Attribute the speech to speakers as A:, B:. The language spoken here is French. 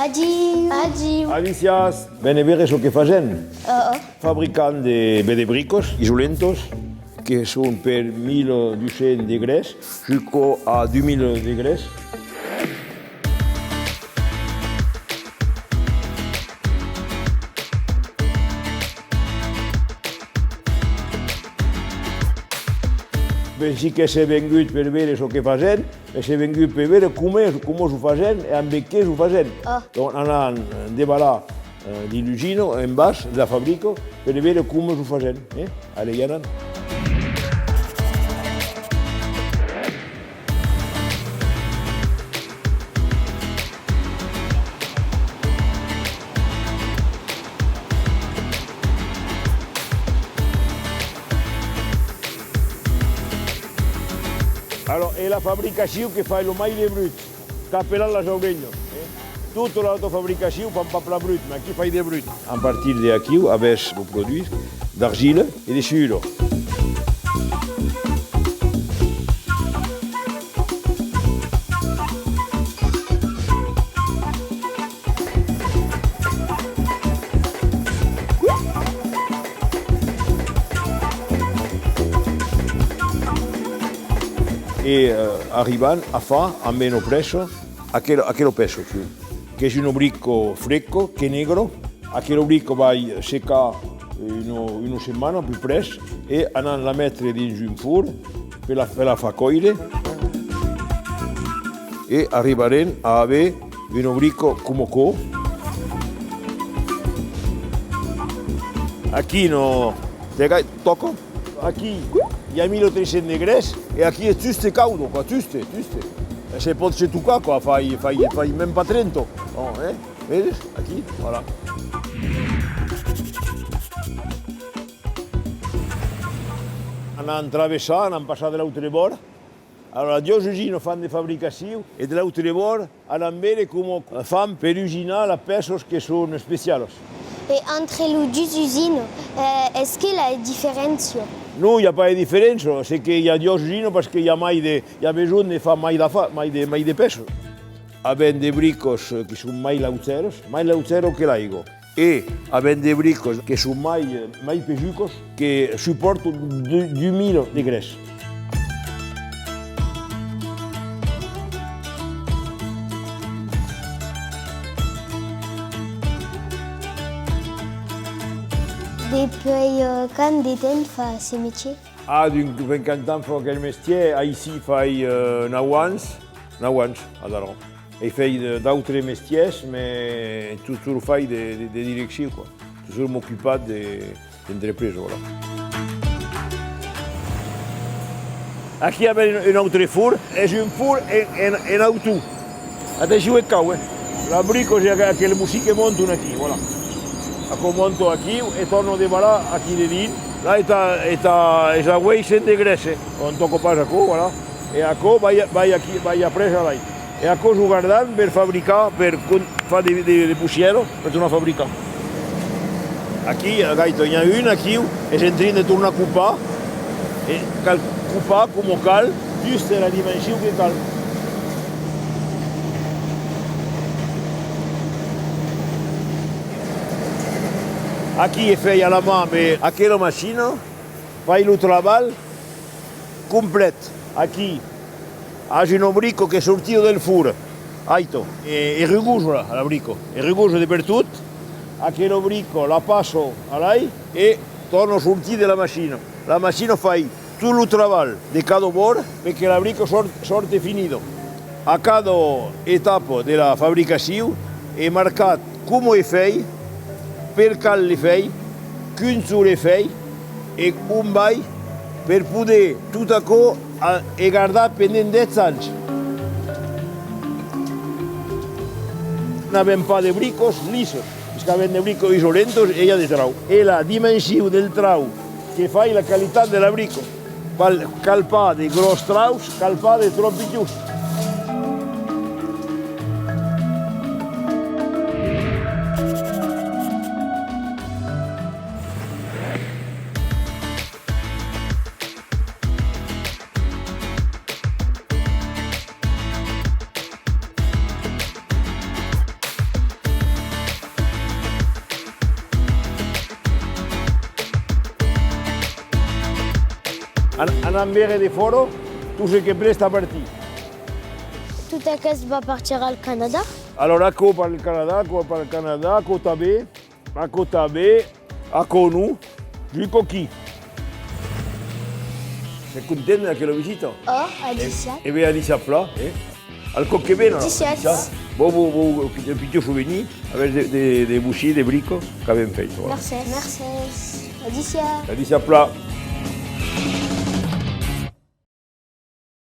A: Adiu.
B: Alicias, bene vere això que facem. Fabricant de bricos isolentos que són per 1.200 degrees jusqu'à 2.000 degrees. Pensi que s'è vengut per veure això que facem, e s'è vengut per veure com ho facem e amb què ho facem. Donc anant devalar l'illusino en baix de la fàbrica per veure com ho facem. Allez, hi anem. Alors, è la fabbricació que fa el mai de brut, capelant les orelles. Tota l'autofabricació fa un paper brut, mais aquí fa de brut. A partir d'aquí, avec le produit d'argile et de sucre. E arrivano a fare a meno prezzo aquel peso che è un bricco fresco, che è negro, aquel bricco va a seccare una settimana più presto e andare a mettere in un forno per la far coire e arriveremo a avere un bricco come questo. Aquí no tocco, aquí hi ha 1.300 degrees e aquí és juste caudo, juste. Se pot se tocar, fai même pas 30. Vedes? Aquí, voilà. Han travessat, han passat de l'altre bord. Allora, dos usines fan de fabricació e de l'altre bord han veure com fan per usinar les peces que són especials.
A: Et entre les deux usines, est-ce qu'il y a une différence?
B: Non, il n'y a pas de différence. C'est qu'il y a deux usines parce qu'il y a besoin de faire mai de peso. Avec des bricos qui sont mai lauceros que l'aigua. Et avec des bricos qui sont mai pejucos qui supportent 2.000 degrees.
A: Depuis quand de temps fa ce métier?
B: Depuis 50 ans fa aquest métier, ici fai 9 anys, a Daron. He fet d'altres métiers, mais toujours fai de direcció, quoi. Toujours m'occupat d'entreprise, voilà. Aquí hi ha un altre forn, és un forn en auto. Atenció, és cau, La brico és aquella música que monten aquí, voilà. Ako monto aquí e torno a devalar aquí de dins. Là és la wei 100 degrees, on toco pas aquí, voilà. E aquí vai a presa là. E aquí ho guardant per fabricar, per fer de pusiero, per tornar a fabricar. Aquí, gaito, hi ha un aquí, és en train de tornar a copar, e cal copar com cal, just la dimensió que cal. Aquí è feia la mà amb aquella màquina, fai el treball complet. Aquí hi ha un brico que sortiu del forn, aito, e rugosa la brico, è rugosa dappertutto. Aquella brico la passo a lei e torno a sortire dalla macchina. La macchina fa tutto il treball di cada bord perché la brico sorte finito. A cada etapa della fabbricazione è marcat come è fatto, per cal le fei, quin le fei e un vai per poter tutto això e guardare pendent 10 anys. Non avem pas de bricos lissos, perché avem de bricos isolentos e hi ha de trau. E la dimensió del trau que fa la qualitat de la brico. Cal pa de gros traus, cal pa de troppi just. en enverrai des photos, tout ce qui est prêt est parti.
A: Toute la caisse va partir au Canada.
B: Alors, ako par le Canada, ako tabe, ako nous, jusqu'au qui. Sei contenta che lo visito?
A: Oh, Alicia.
B: E ve Alicia Pla, al coquebeno.
A: T-shirts.
B: Bon, petit souvenir avec des bouchées, des bricots qu'avait fait.
A: Merci. Alicia.
B: Alicia Pla.